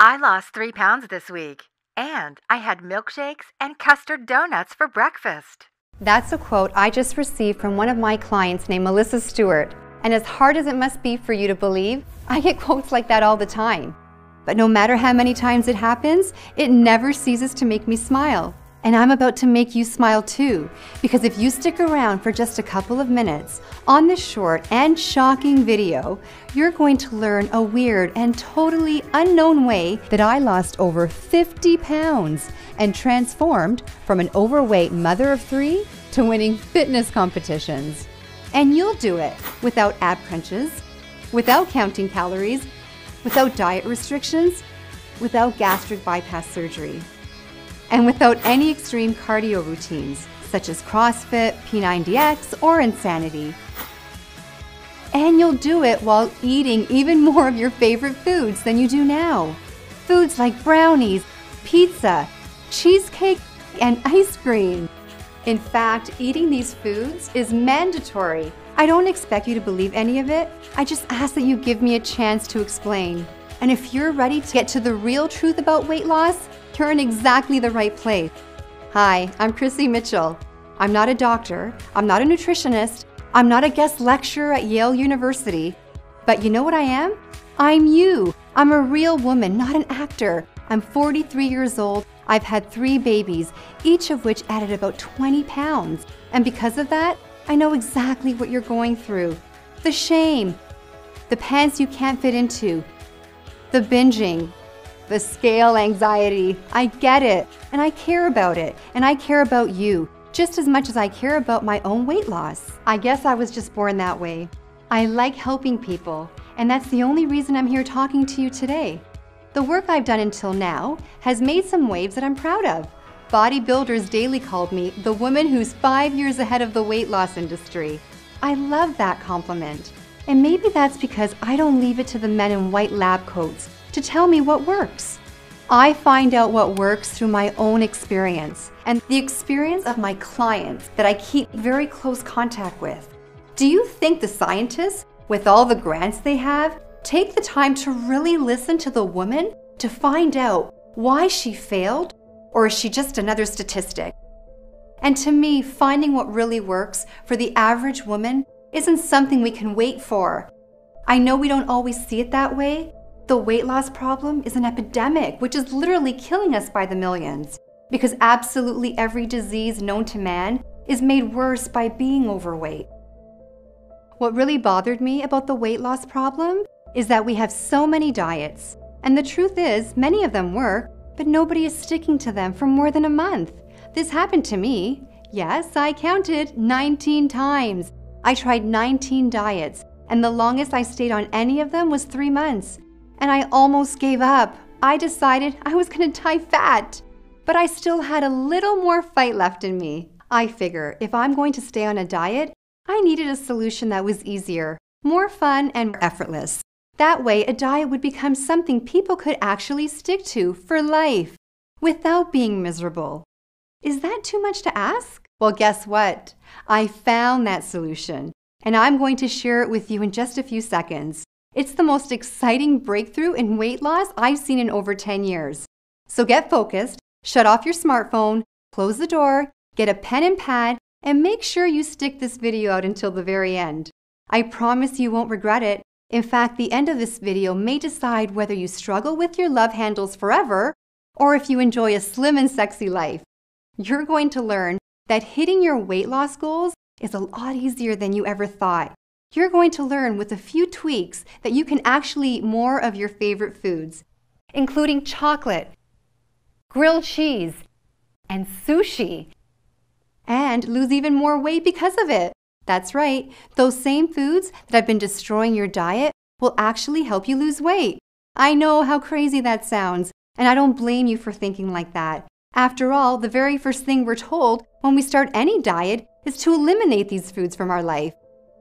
I lost 3 pounds this week, and I had milkshakes and custard donuts for breakfast. That's a quote I just received from one of my clients named Melissa Stewart. And as hard as it must be for you to believe, I get quotes like that all the time. But no matter how many times it happens, it never ceases to make me smile. And I'm about to make you smile too, because if you stick around for just a couple of minutes on this short and shocking video, you're going to learn a weird and totally unknown way that I lost over 50 pounds and transformed from an overweight mother of 3 to winning fitness competitions. And you'll do it without ab crunches, without counting calories, without diet restrictions, without gastric bypass surgery, and without any extreme cardio routines, such as CrossFit, P90X, or Insanity. And you'll do it while eating even more of your favorite foods than you do now. Foods like brownies, pizza, cheesecake, and ice cream. In fact, eating these foods is mandatory. I don't expect you to believe any of it. I just ask that you give me a chance to explain. And if you're ready to get to the real truth about weight loss, you're in exactly the right place. Hi, I'm Chrissy Mitchell. I'm not a doctor, I'm not a nutritionist, I'm not a guest lecturer at Yale University. But you know what I am? I'm you. I'm a real woman, not an actor. I'm 43 years old. I've had 3 babies, each of which added about 20 pounds. And because of that, I know exactly what you're going through. The shame, the pants you can't fit into, the binging, the scale anxiety. I get it, and I care about it, and I care about you just as much as I care about my own weight loss. I guess I was just born that way. I like helping people, and that's the only reason I'm here talking to you today. The work I've done until now has made some waves that I'm proud of. Bodybuilders Daily called me the woman who's 5 years ahead of the weight loss industry. I love that compliment. And maybe that's because I don't leave it to the men in white lab coats to tell me what works. I find out what works through my own experience and the experience of my clients that I keep very close contact with. Do you think the scientists, with all the grants they have, take the time to really listen to the woman to find out why she failed, or is she just another statistic? And to me, finding what really works for the average woman isn't something we can wait for. I know we don't always see it that way. The weight loss problem is an epidemic, which is literally killing us by the millions, because absolutely every disease known to man is made worse by being overweight. What really bothered me about the weight loss problem is that we have so many diets, and the truth is, many of them work, but nobody is sticking to them for more than a month. This happened to me. Yes, I counted 19 times. I tried 19 diets, and the longest I stayed on any of them was 3 months. And I almost gave up. I decided I was gonna die fat, but I still had a little more fight left in me. I figure if I'm going to stay on a diet, I needed a solution that was easier, more fun, and more effortless. That way, a diet would become something people could actually stick to for life, without being miserable. Is that too much to ask? Well, guess what? I found that solution, and I'm going to share it with you in just a few seconds. It's the most exciting breakthrough in weight loss I've seen in over 10 years. So get focused, shut off your smartphone, close the door, get a pen and pad, and make sure you stick this video out until the very end. I promise you won't regret it. In fact, the end of this video may decide whether you struggle with your love handles forever or if you enjoy a slim and sexy life. You're going to learn that hitting your weight loss goals is a lot easier than you ever thought. You're going to learn with a few tweaks that you can actually eat more of your favorite foods, including chocolate, grilled cheese, and sushi, and lose even more weight because of it. That's right, those same foods that have been destroying your diet will actually help you lose weight. I know how crazy that sounds, and I don't blame you for thinking like that. After all, the very first thing we're told when we start any diet is to eliminate these foods from our life.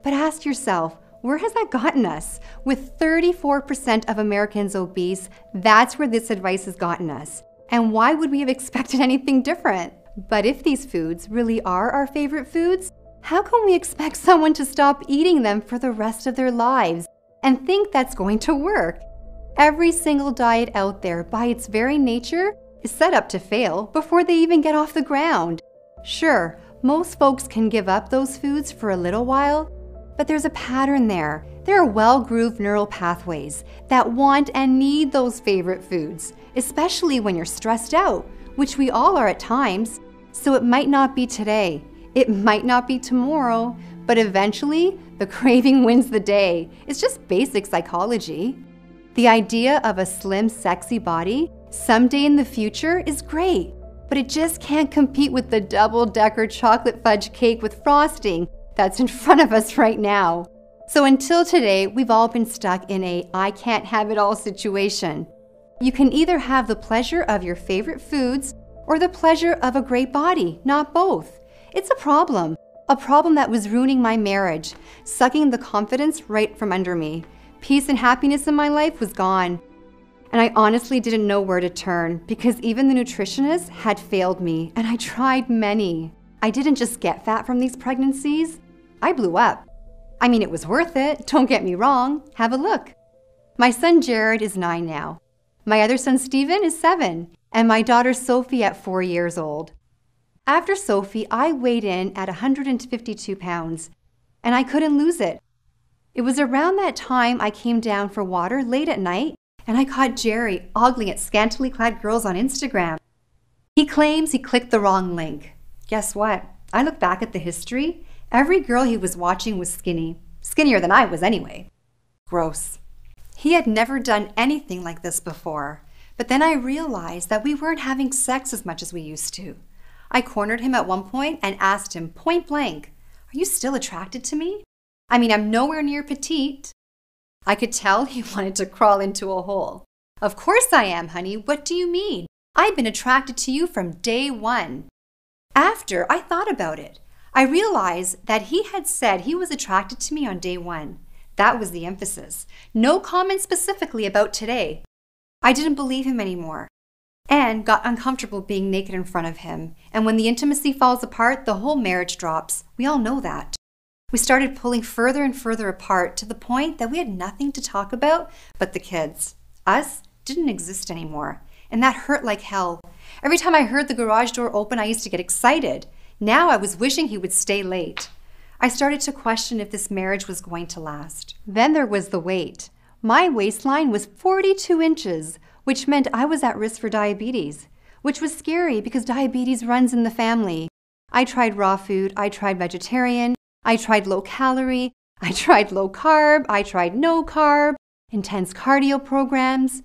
But ask yourself, where has that gotten us? With 34% of Americans obese, that's where this advice has gotten us. And why would we have expected anything different? But if these foods really are our favorite foods, how can we expect someone to stop eating them for the rest of their lives and think that's going to work? Every single diet out there, by its very nature, is set up to fail before they even get off the ground. Sure, most folks can give up those foods for a little while, but there's a pattern there. There are well-grooved neural pathways that want and need those favorite foods, especially when you're stressed out, which we all are at times. So it might not be today, it might not be tomorrow, but eventually the craving wins the day. It's just basic psychology. The idea of a slim, sexy body someday in the future is great, but it just can't compete with the double-decker chocolate fudge cake with frosting that's in front of us right now. So until today, we've all been stuck in a I can't have it all situation. You can either have the pleasure of your favorite foods or the pleasure of a great body, not both. It's a problem that was ruining my marriage, sucking the confidence right from under me. Peace and happiness in my life was gone. And I honestly didn't know where to turn because even the nutritionist had failed me, and I tried many. I didn't just get fat from these pregnancies, I blew up. I mean, it was worth it, don't get me wrong. Have a look. My son Jared is 9 now. My other son Steven is 7, and my daughter Sophie at 4 years old. After Sophie, I weighed in at 152 pounds, and I couldn't lose it. It was around that time I came down for water late at night, and I caught Jerry ogling at scantily clad girls on Instagram. He claims he clicked the wrong link. Guess what? I look back at the history. Every girl he was watching was skinny. Skinnier than I was anyway. Gross. He had never done anything like this before. But then I realized that we weren't having sex as much as we used to. I cornered him at one point and asked him point blank, "Are you still attracted to me? I mean, I'm nowhere near petite." I could tell he wanted to crawl into a hole. "Of course I am, honey. What do you mean? I've been attracted to you from day one." After I thought about it, I realized that he had said he was attracted to me on day one. That was the emphasis. No comment specifically about today. I didn't believe him anymore and got uncomfortable being naked in front of him. And when the intimacy falls apart, the whole marriage drops. We all know that. We started pulling further and further apart to the point that we had nothing to talk about but the kids. Us didn't exist anymore, and that hurt like hell. Every time I heard the garage door open, I used to get excited. Now I was wishing he would stay late. I started to question if this marriage was going to last. Then there was the weight. My waistline was 42 inches, which meant I was at risk for diabetes, which was scary because diabetes runs in the family. I tried raw food, I tried vegetarian, I tried low calorie, I tried low carb, I tried no carb, intense cardio programs.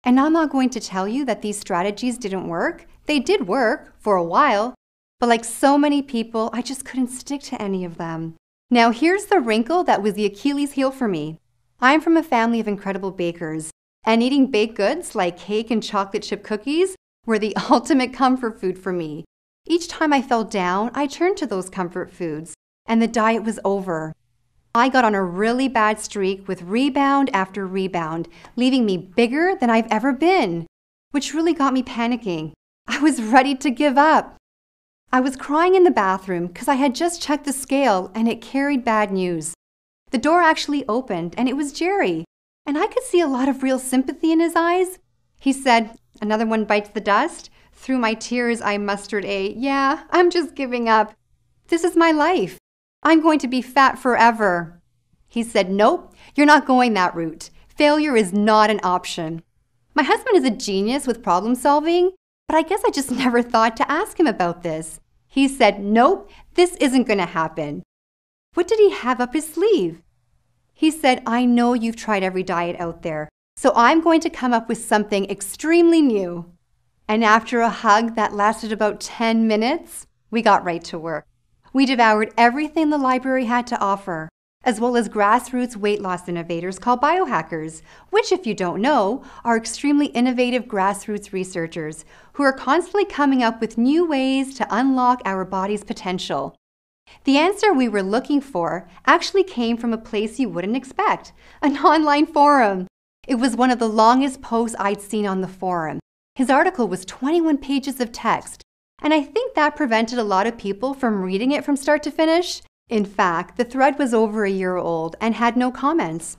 And I'm not going to tell you that these strategies didn't work. They did work for a while, but like so many people, I just couldn't stick to any of them. Now here's the wrinkle that was the Achilles heel for me. I'm from a family of incredible bakers, and eating baked goods like cake and chocolate chip cookies were the ultimate comfort food for me. Each time I fell down, I turned to those comfort foods, and the diet was over. I got on a really bad streak with rebound after rebound, leaving me bigger than I've ever been, which really got me panicking. I was ready to give up. I was crying in the bathroom because I had just checked the scale and it carried bad news. The door actually opened and it was Jerry, and I could see a lot of real sympathy in his eyes. He said, "Another one bites the dust." Through my tears, I mustered "Yeah, I'm just giving up. This is my life. I'm going to be fat forever." He said, "Nope, you're not going that route. Failure is not an option." My husband is a genius with problem solving, but I guess I just never thought to ask him about this. He said, "Nope, this isn't going to happen." What did he have up his sleeve? He said, "I know you've tried every diet out there, so I'm going to come up with something extremely new." And after a hug that lasted about 10 minutes, we got right to work. We devoured everything the library had to offer, as well as grassroots weight loss innovators called biohackers, which, if you don't know, are extremely innovative grassroots researchers who are constantly coming up with new ways to unlock our body's potential. The answer we were looking for actually came from a place you wouldn't expect, an online forum. It was one of the longest posts I'd seen on the forum. His article was 21 pages of text, and I think that prevented a lot of people from reading it from start to finish. In fact, the thread was over a year old and had no comments.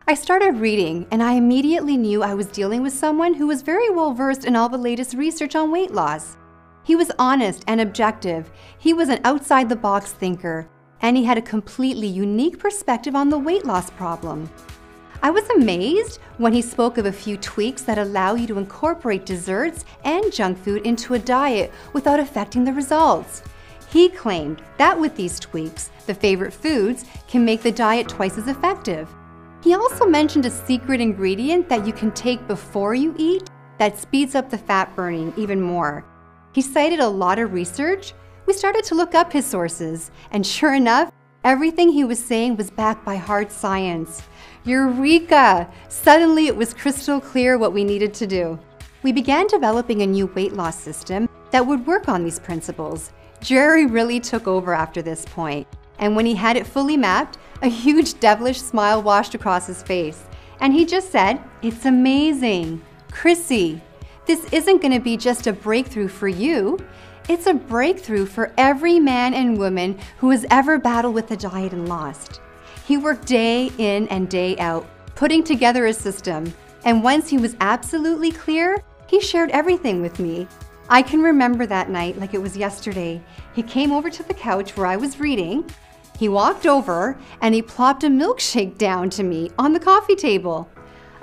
I started reading, and I immediately knew I was dealing with someone who was very well versed in all the latest research on weight loss. He was honest and objective, he was an outside-the-box thinker, and he had a completely unique perspective on the weight loss problem. I was amazed when he spoke of a few tweaks that allow you to incorporate desserts and junk food into a diet without affecting the results. He claimed that with these tweaks, the favorite foods can make the diet twice as effective. He also mentioned a secret ingredient that you can take before you eat that speeds up the fat burning even more. He cited a lot of research. We started to look up his sources, and sure enough, everything he was saying was backed by hard science. Eureka! Suddenly it was crystal clear what we needed to do. We began developing a new weight loss system that would work on these principles. Jerry really took over after this point, and when he had it fully mapped, a huge devilish smile washed across his face, and he just said, "It's amazing. Chrissy, this isn't going to be just a breakthrough for you. It's a breakthrough for every man and woman who has ever battled with a diet and lost." He worked day in and day out, putting together a system, and once he was absolutely clear, he shared everything with me. I can remember that night like it was yesterday. He came over to the couch where I was reading. He walked over and he plopped a milkshake down to me on the coffee table.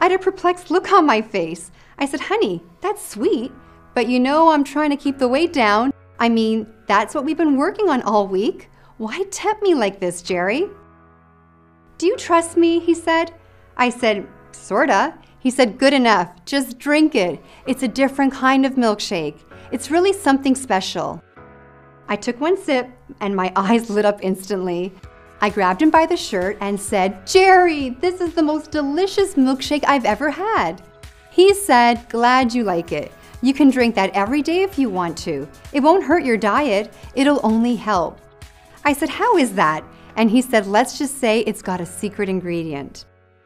I had a perplexed look on my face. I said, "Honey, that's sweet, but you know I'm trying to keep the weight down. I mean, that's what we've been working on all week. Why tempt me like this, Jerry?" "Do you trust me?" he said. I said, "Sorta." He said, "Good enough. Just drink it. It's a different kind of milkshake. It's really something special." I took one sip and my eyes lit up instantly. I grabbed him by the shirt and said, "Jerry, this is the most delicious milkshake I've ever had." He said, "Glad you like it. You can drink that every day if you want to. It won't hurt your diet. It'll only help." I said, "How is that?" And he said, "Let's just say it's got a secret ingredient."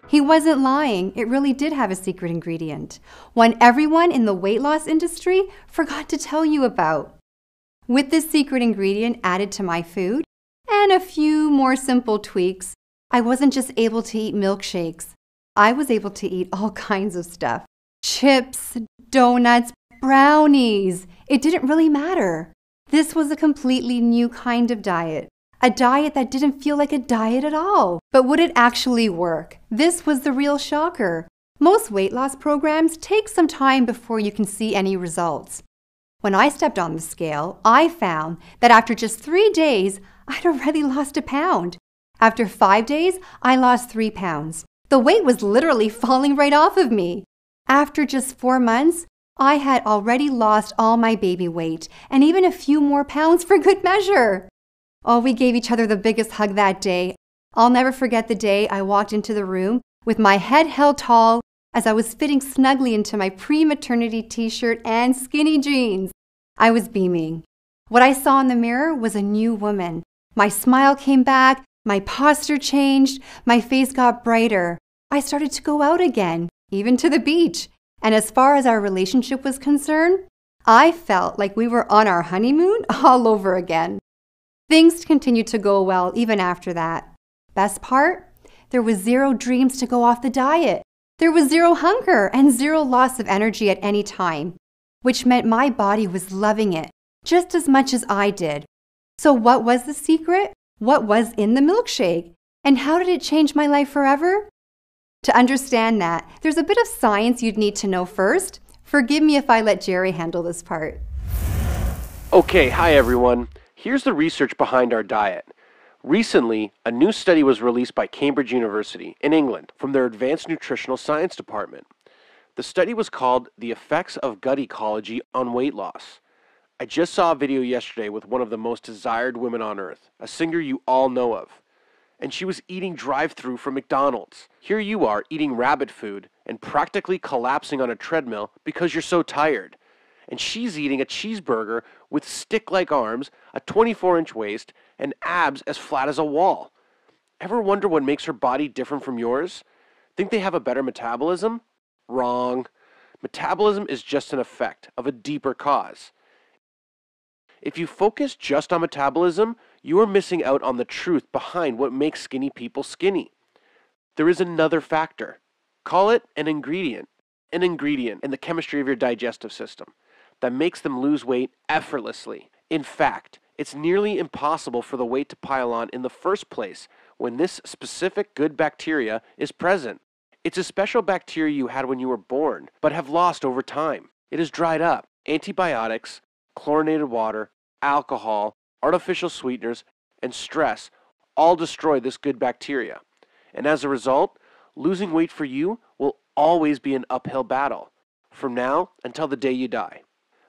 He wasn't lying. It really did have a secret ingredient, one everyone in the weight loss industry forgot to tell you about. With this secret ingredient added to my food and a few more simple tweaks, I wasn't just able to eat milkshakes. I was able to eat all kinds of stuff. Chips, donuts, brownies. It didn't really matter. This was a completely new kind of diet. A diet that didn't feel like a diet at all. But would it actually work? This was the real shocker. Most weight loss programs take some time before you can see any results. When I stepped on the scale, I found that after just 3 days, I'd already lost a pound. After 5 days, I lost 3 pounds. The weight was literally falling right off of me. After just 4 months, I had already lost all my baby weight and even a few more pounds for good measure. Oh, we gave each other the biggest hug that day. I'll never forget the day I walked into the room with my head held tall as I was fitting snugly into my pre-maternity t-shirt and skinny jeans. I was beaming. What I saw in the mirror was a new woman. My smile came back, my posture changed, my face got brighter. I started to go out again, even to the beach. And as far as our relationship was concerned, I felt like we were on our honeymoon all over again. Things continued to go well even after that. Best part? There was zero dreams to go off the diet. There was zero hunger and zero loss of energy at any time, which meant my body was loving it just as much as I did. So what was the secret? What was in the milkshake? And how did it change my life forever? To understand that, there's a bit of science you'd need to know first. Forgive me if I let Jerry handle this part. Okay, hi everyone. Here's the research behind our diet. Recently, a new study was released by Cambridge University in England from their Advanced Nutritional Science Department. The study was called The Effects of Gut Ecology on Weight Loss. I just saw a video yesterday with one of the most desired women on earth, a singer you all know of. And she was eating drive-thru from McDonald's. Here you are eating rabbit food and practically collapsing on a treadmill because you're so tired. And she's eating a cheeseburger with stick-like arms, a 24-inch waist, and abs as flat as a wall. Ever wonder what makes her body different from yours? Think they have a better metabolism? Wrong. Metabolism is just an effect of a deeper cause. If you focus just on metabolism, you are missing out on the truth behind what makes skinny people skinny. there is another factor. Call it an ingredient in the chemistry of your digestive system that makes them lose weight effortlessly. In fact, it's nearly impossible for the weight to pile on in the first place when this specific good bacteria is present. It's a special bacteria you had when you were born, but have lost over time. It is dried up. Antibiotics, chlorinated water, alcohol, artificial sweeteners, and stress all destroy this good bacteria. And as a result, losing weight for you will always be an uphill battle, from now until the day you die.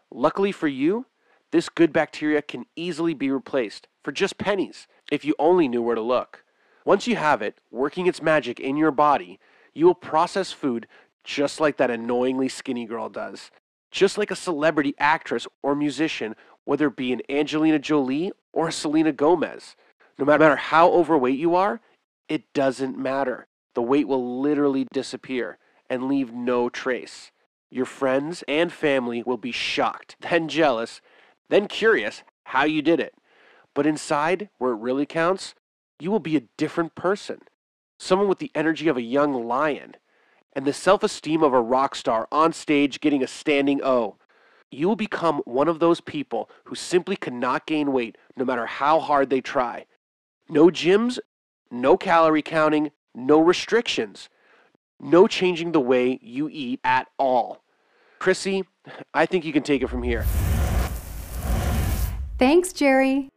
Luckily for you, this good bacteria can easily be replaced for just pennies if you only knew where to look. Once you have it working its magic in your body, you will process food just like that annoyingly skinny girl does. Just like a celebrity actress or musician, whether it be an Angelina Jolie or a Selena Gomez. No matter how overweight you are, it doesn't matter. The weight will literally disappear and leave no trace. Your friends and family will be shocked, then jealous, then curious how you did it. But inside, where it really counts, you will be a different person. Someone with the energy of a young lion and the self-esteem of a rock star on stage getting a standing O. You will become one of those people who simply cannot gain weight no matter how hard they try. No gyms, no calorie counting, no restrictions, no changing the way you eat at all. Chrissy, I think you can take it from here. Thanks, Jerry.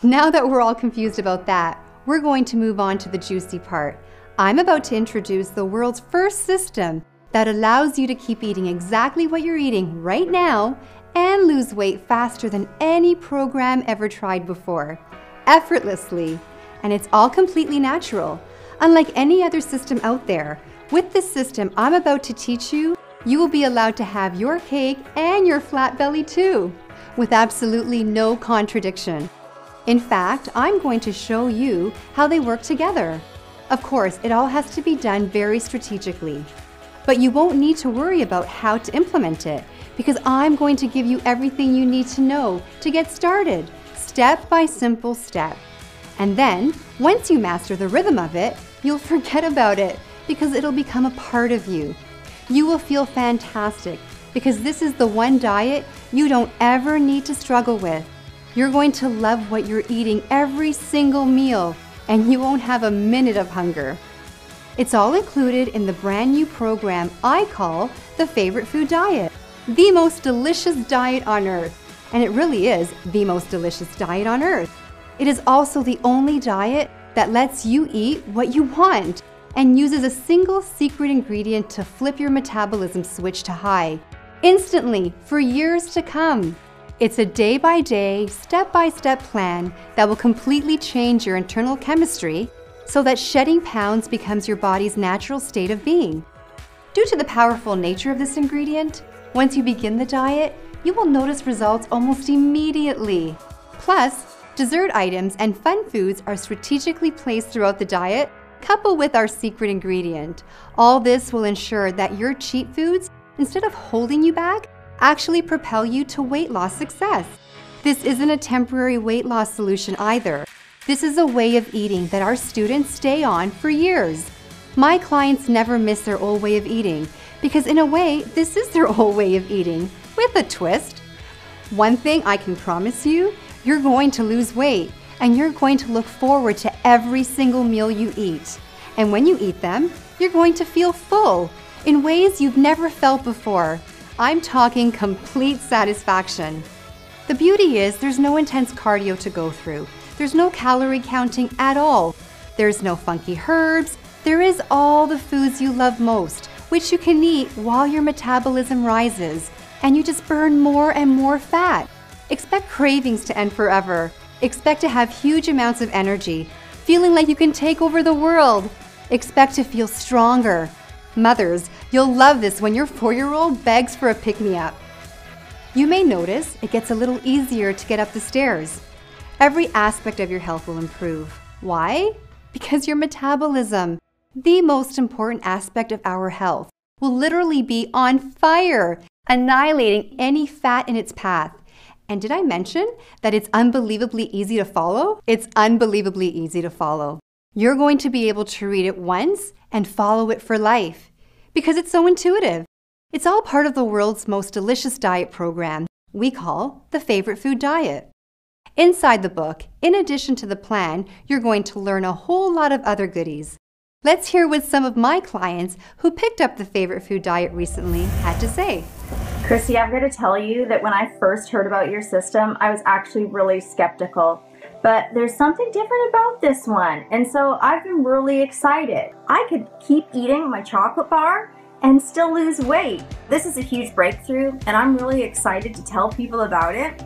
Now that we're all confused about that, we're going to move on to the juicy part. I'm about to introduce the world's first system that allows you to keep eating exactly what you're eating right now and lose weight faster than any program ever tried before, effortlessly. And it's all completely natural, unlike any other system out there. With this system I'm about to teach you, you will be allowed to have your cake and your flat belly too, with absolutely no contradiction. In fact, I'm going to show you how they work together. Of course, it all has to be done very strategically, but you won't need to worry about how to implement it because I'm going to give you everything you need to know to get started, step by simple step. And then, once you master the rhythm of it, you'll forget about it because it'll become a part of you. You will feel fantastic because this is the one diet you don't ever need to struggle with. You're going to love what you're eating every single meal, and you won't have a minute of hunger. It's all included in the brand new program I call the Favorite Food Diet, the most delicious diet on earth. And it really is the most delicious diet on earth. It is also the only diet that lets you eat what you want and uses a single secret ingredient to flip your metabolism switch to high, instantly for years to come. It's a day-by-day, step-by-step plan that will completely change your internal chemistry so that shedding pounds becomes your body's natural state of being. Due to the powerful nature of this ingredient, once you begin the diet, you will notice results almost immediately. Plus, dessert items and fun foods are strategically placed throughout the diet, coupled with our secret ingredient. All this will ensure that your cheat foods, instead of holding you back, actually propel you to weight loss success. This isn't a temporary weight loss solution either. This is a way of eating that our students stay on for years. My clients never miss their old way of eating because in a way, this is their old way of eating, with a twist. One thing I can promise you, you're going to lose weight and you're going to look forward to every single meal you eat. And when you eat them, you're going to feel full in ways you've never felt before. I'm talking complete satisfaction. The beauty is there's no intense cardio to go through. There's no calorie counting at all. There's no funky herbs. There is all the foods you love most, which you can eat while your metabolism rises, and you just burn more and more fat. Expect cravings to end forever. Expect to have huge amounts of energy, feeling like you can take over the world. Expect to feel stronger. Mothers, you'll love this when your 4-year-old begs for a pick-me-up. You may notice it gets a little easier to get up the stairs. Every aspect of your health will improve. Why? Because your metabolism, the most important aspect of our health, will literally be on fire, annihilating any fat in its path. And did I mention that it's unbelievably easy to follow? It's unbelievably easy to follow. You're going to be able to read it once and follow it for life because it's so intuitive. It's all part of the world's most delicious diet program we call the Favorite Food Diet. Inside the book, in addition to the plan, you're going to learn a whole lot of other goodies. Let's hear what some of my clients who picked up the Favorite Food Diet recently had to say. Chrissy, I've got to tell you that when I first heard about your system, I was actually really skeptical. But there's something different about this one, and so I've been really excited. I could keep eating my chocolate bar and still lose weight. This is a huge breakthrough, and I'm really excited to tell people about it.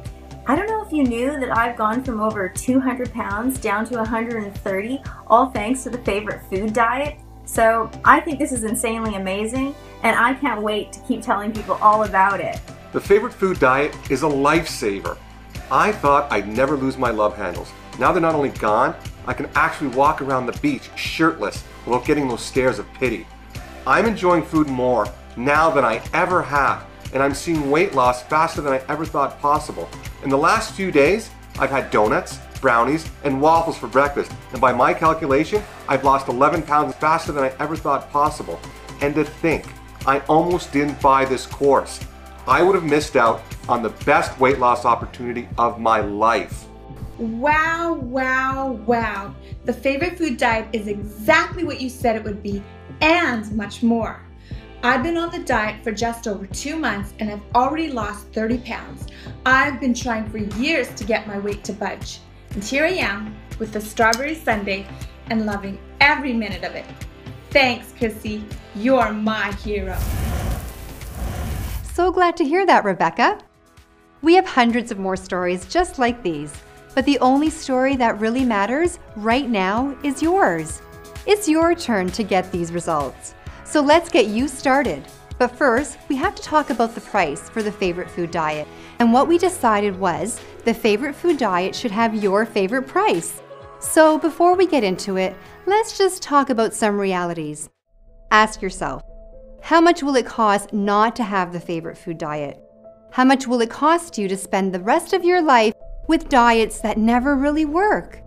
I don't know if you knew that I've gone from over 200 pounds down to 130, all thanks to the Favorite Food Diet. So I think this is insanely amazing, and I can't wait to keep telling people all about it. The Favorite Food Diet is a lifesaver. I thought I'd never lose my love handles. Now they're not only gone, I can actually walk around the beach shirtless without getting those stares of pity. I'm enjoying food more now than I ever have, and I'm seeing weight loss faster than I ever thought possible. In the last few days, I've had donuts, brownies, and waffles for breakfast, and by my calculation, I've lost 11 pounds faster than I ever thought possible. And to think, I almost didn't buy this course. I would have missed out on the best weight loss opportunity of my life. Wow, wow, wow. The Favorite Food Diet is exactly what you said it would be and much more. I've been on the diet for just over 2 months and I've already lost 30 pounds. I've been trying for years to get my weight to budge. And here I am with the strawberry sundae and loving every minute of it. Thanks, Chrissy. You're my hero. So glad to hear that, Rebecca. We have hundreds of more stories just like these, but the only story that really matters right now is yours. It's your turn to get these results. So let's get you started. But first, we have to talk about the price for the Favorite Food Diet. And what we decided was the Favorite Food Diet should have your favorite price. So before we get into it, let's just talk about some realities. Ask yourself, how much will it cost not to have the Favorite Food Diet? How much will it cost you to spend the rest of your life with diets that never really work?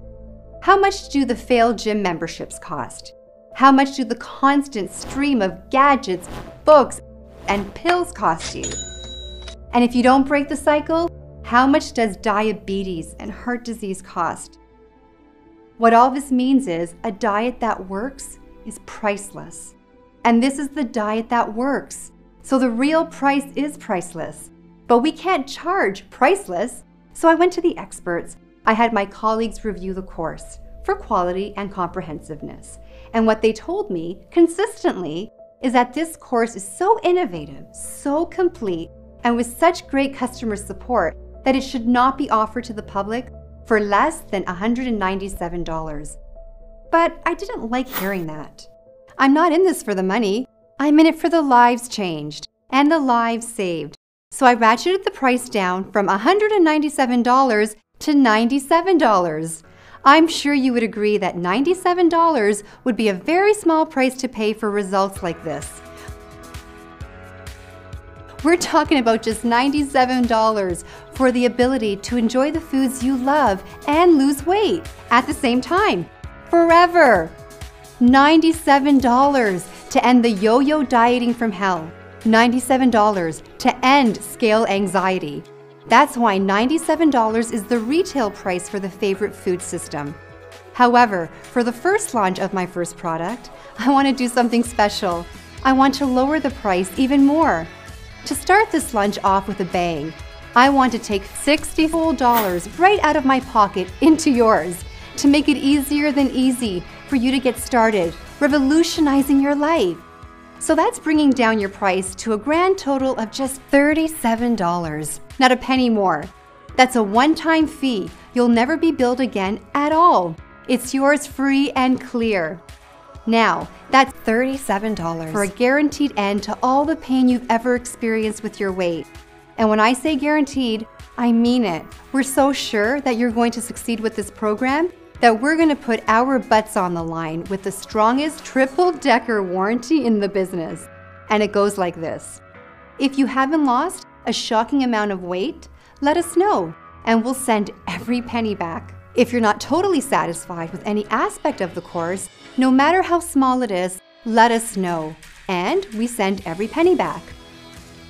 How much do the failed gym memberships cost? How much do the constant stream of gadgets, books, and pills cost you? And if you don't break the cycle, how much does diabetes and heart disease cost? What all this means is a diet that works is priceless. And this is the diet that works. So the real price is priceless. But we can't charge priceless. So I went to the experts. I had my colleagues review the course for quality and comprehensiveness. And what they told me consistently is that this course is so innovative, so complete, and with such great customer support that it should not be offered to the public for less than $197. But I didn't like hearing that. I'm not in this for the money. I'm in it for the lives changed and the lives saved. So I ratcheted the price down from $197 to $97. I'm sure you would agree that $97 would be a very small price to pay for results like this. We're talking about just $97 for the ability to enjoy the foods you love and lose weight at the same time, forever. $97 to end the yo-yo dieting from hell. $97 to end scale anxiety. That's why $97 is the retail price for the Favorite Food System. However, for the first launch of my first product, I want to do something special. I want to lower the price even more. To start this launch off with a bang, I want to take $60 full right out of my pocket into yours to make it easier than easy for you to get started, revolutionizing your life. So that's bringing down your price to a grand total of just $37, not a penny more. That's a one-time fee. You'll never be billed again at all. It's yours free and clear. Now, that's $37 for a guaranteed end to all the pain you've ever experienced with your weight. And when I say guaranteed, I mean it. We're so sure that you're going to succeed with this program that we're going to put our butts on the line with the strongest triple-decker warranty in the business. And it goes like this. If you haven't lost a shocking amount of weight, let us know, and we'll send every penny back. If you're not totally satisfied with any aspect of the course, no matter how small it is, let us know, and we send every penny back.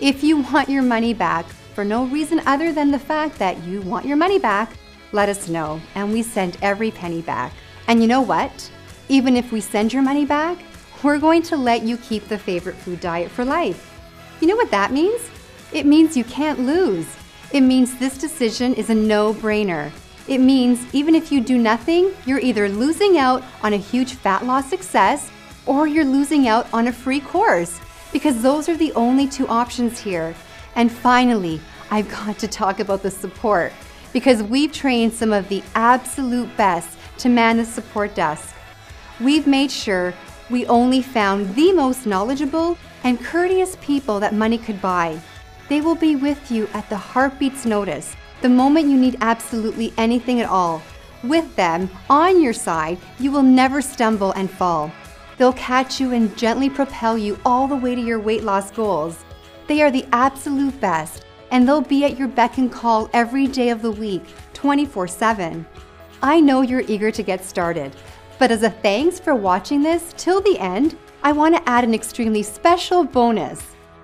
If you want your money back for no reason other than the fact that you want your money back, let us know, and we send every penny back. And you know what? Even if we send your money back, we're going to let you keep the favorite food diet for life. You know what that means? It means you can't lose. It means this decision is a no-brainer. It means even if you do nothing, you're either losing out on a huge fat loss success or you're losing out on a free course, because those are the only two options here. And finally, I've got to talk about the support, because we've trained some of the absolute best to man the support desk. We've made sure we only found the most knowledgeable and courteous people that money could buy. They will be with you at the heartbeat's notice, the moment you need absolutely anything at all. With them on your side, you will never stumble and fall. They'll catch you and gently propel you all the way to your weight loss goals. They are the absolute best, and they'll be at your beck and call every day of the week, 24/7. I know you're eager to get started, but as a thanks for watching this till the end, I want to add an extremely special bonus.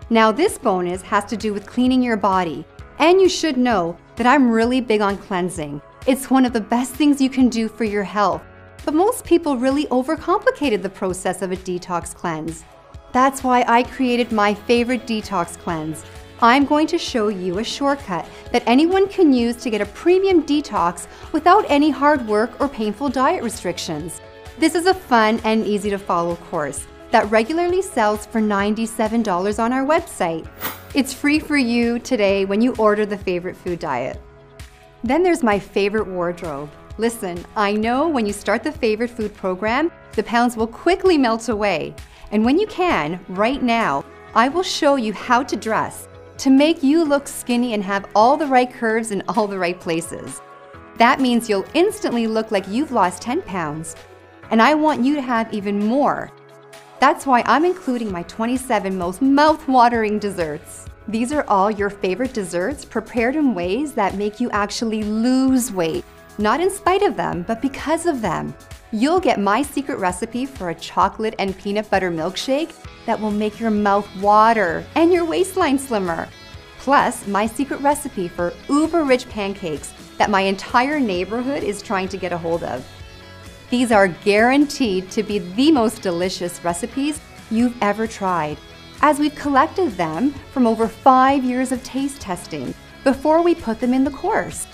Now this bonus has to do with cleaning your body, and you should know that I'm really big on cleansing. It's one of the best things you can do for your health, but most people really overcomplicated the process of a detox cleanse. That's why I created my favorite detox cleanse. I'm going to show you a shortcut that anyone can use to get a premium detox without any hard work or painful diet restrictions. This is a fun and easy to follow course that regularly sells for $97 on our website. It's free for you today when you order the favorite food diet. Then there's my favorite wardrobe. Listen, I know when you start the favorite food program, the pounds will quickly melt away. And when you can, right now, I will show you how to dress to make you look skinny and have all the right curves in all the right places. That means you'll instantly look like you've lost 10 pounds. And I want you to have even more. That's why I'm including my 27 most mouth-watering desserts. These are all your favorite desserts prepared in ways that make you actually lose weight. Not in spite of them, but because of them. You'll get my secret recipe for a chocolate and peanut butter milkshake that will make your mouth water and your waistline slimmer. Plus, my secret recipe for uber-rich pancakes that my entire neighborhood is trying to get a hold of. These are guaranteed to be the most delicious recipes you've ever tried, as we've collected them from over 5 years of taste testing before we put them in the course.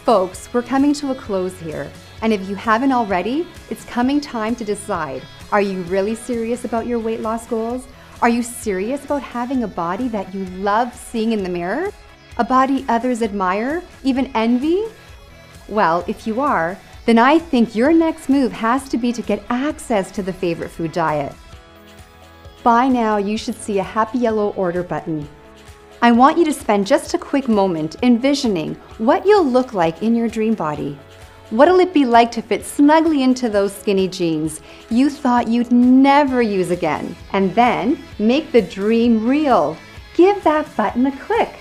Folks, we're coming to a close here, and if you haven't already, it's coming time to decide. Are you really serious about your weight loss goals? Are you serious about having a body that you love seeing in the mirror? A body others admire, even envy? Well, if you are, then I think your next move has to be to get access to the favorite food diet. By now, you should see a happy yellow order button. I want you to spend just a quick moment envisioning what you'll look like in your dream body. What'll it be like to fit snugly into those skinny jeans you thought you'd never use again? And then make the dream real. Give that button a click.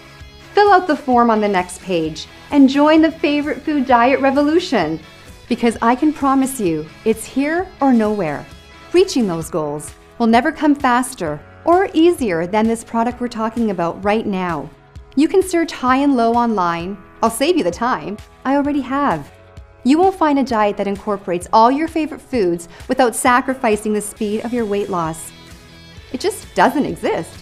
Fill out the form on the next page and join the favorite food diet revolution. Because I can promise you, it's here or nowhere. Reaching those goals will never come faster or easier than this product we're talking about right now. You can search high and low online. I'll save you the time. I already have. You won't find a diet that incorporates all your favorite foods without sacrificing the speed of your weight loss. It just doesn't exist.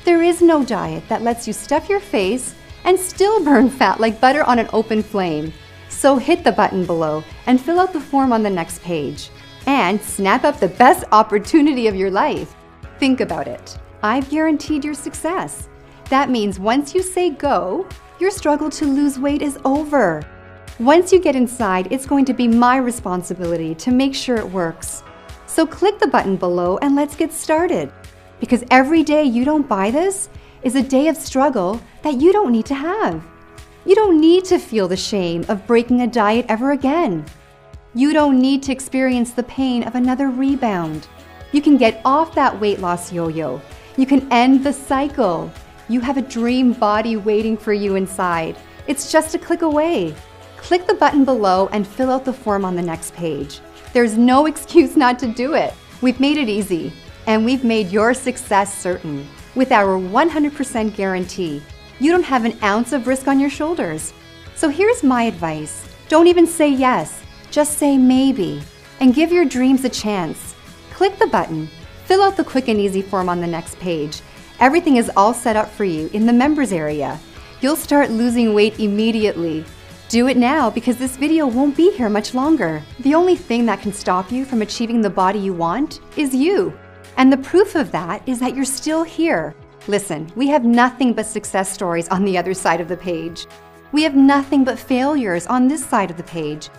There is no diet that lets you stuff your face and still burn fat like butter on an open flame. So hit the button below and fill out the form on the next page. And snap up the best opportunity of your life. Think about it. I've guaranteed your success. That means once you say go, your struggle to lose weight is over. Once you get inside, it's going to be my responsibility to make sure it works. So click the button below and let's get started. Because every day you don't buy this is a day of struggle that you don't need to have. You don't need to feel the shame of breaking a diet ever again. You don't need to experience the pain of another rebound. You can get off that weight loss yo-yo. You can end the cycle. You have a dream body waiting for you inside. It's just a click away. Click the button below and fill out the form on the next page. There's no excuse not to do it. We've made it easy, and we've made your success certain. With our 100% guarantee, you don't have an ounce of risk on your shoulders. So here's my advice. Don't even say yes, just say maybe, and give your dreams a chance. Click the button, fill out the quick and easy form on the next page. Everything is all set up for you in the members area. You'll start losing weight immediately. Do it now because this video won't be here much longer. The only thing that can stop you from achieving the body you want is you. And the proof of that is that you're still here. Listen, we have nothing but success stories on the other side of the page. We have nothing but failures on this side of the page.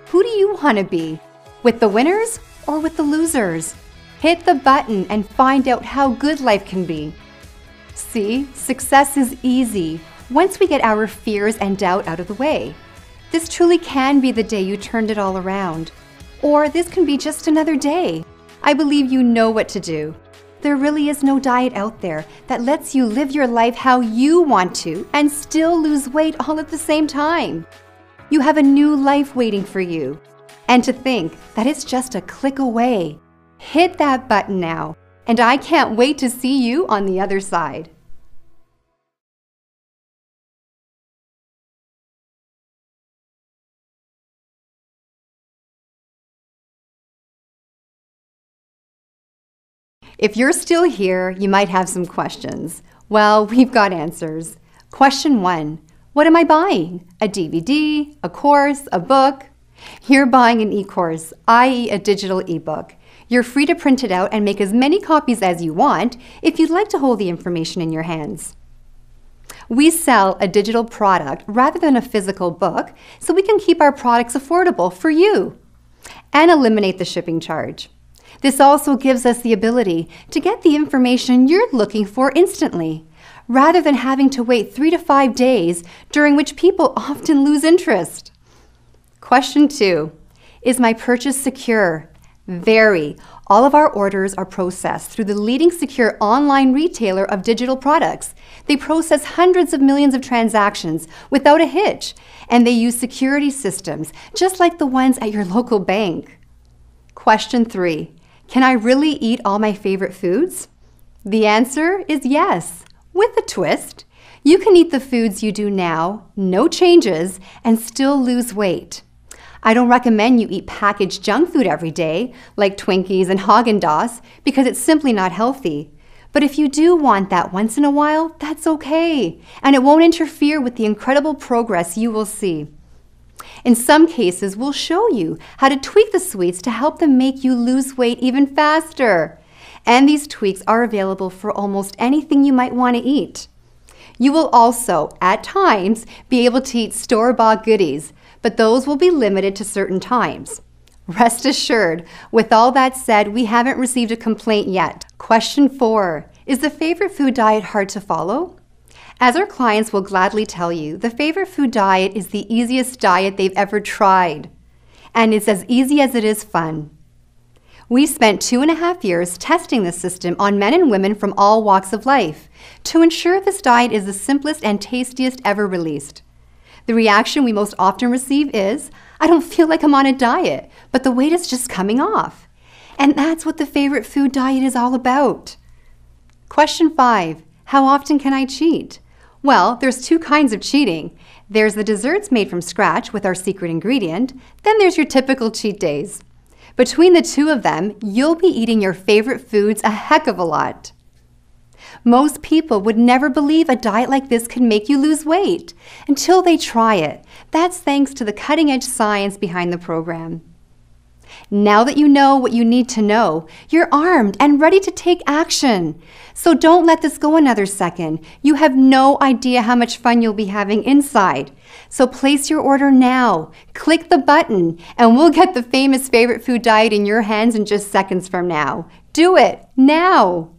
Who do you want to be? With the winners or with the losers? Hit the button and find out how good life can be. See, success is easy once we get our fears and doubt out of the way. This truly can be the day you turned it all around. Or this can be just another day. I believe you know what to do. There really is no diet out there that lets you live your life how you want to and still lose weight all at the same time. You have a new life waiting for you. And to think that it's just a click away. Hit that button now, and I can't wait to see you on the other side. If you're still here, you might have some questions. Well, we've got answers. Question 1. What am I buying? A DVD, a course, a book? You're buying an e-course, i.e. a digital ebook. You're free to print it out and make as many copies as you want if you'd like to hold the information in your hands. We sell a digital product rather than a physical book so we can keep our products affordable for you and eliminate the shipping charge. This also gives us the ability to get the information you're looking for instantly, rather than having to wait 3 to 5 days, during which people often lose interest. Question 2. Is my purchase secure? Very. All of our orders are processed through the leading secure online retailer of digital products. They process hundreds of millions of transactions without a hitch, and they use security systems just like the ones at your local bank. Question 3. Can I really eat all my favorite foods? The answer is yes, with a twist. You can eat the foods you do now, no changes, and still lose weight. I don't recommend you eat packaged junk food every day, like Twinkies and Haagen-Dazs, because it's simply not healthy. But if you do want that once in a while, that's okay, and it won't interfere with the incredible progress you will see. In some cases, we'll show you how to tweak the sweets to help them make you lose weight even faster. And these tweaks are available for almost anything you might want to eat. You will also, at times, be able to eat store-bought goodies, but those will be limited to certain times. Rest assured, with all that said, we haven't received a complaint yet. Question 4. Is the favorite food diet hard to follow? As our clients will gladly tell you, the favorite food diet is the easiest diet they've ever tried. And it's as easy as it is fun. We spent 2.5 years testing this system on men and women from all walks of life to ensure this diet is the simplest and tastiest ever released. The reaction we most often receive is, I don't feel like I'm on a diet, but the weight is just coming off. And that's what the favorite food diet is all about. Question 5. How often can I cheat? Well, there's 2 kinds of cheating. There's the desserts made from scratch with our secret ingredient. Then there's your typical cheat days. Between the 2 of them, you'll be eating your favorite foods a heck of a lot. Most people would never believe a diet like this can make you lose weight until they try it. That's thanks to the cutting-edge science behind the program. Now that you know what you need to know, you're armed and ready to take action. So don't let this go another second. You have no idea how much fun you'll be having inside. So place your order now. Click the button and we'll get the famous favorite food diet in your hands in just seconds from now. Do it now.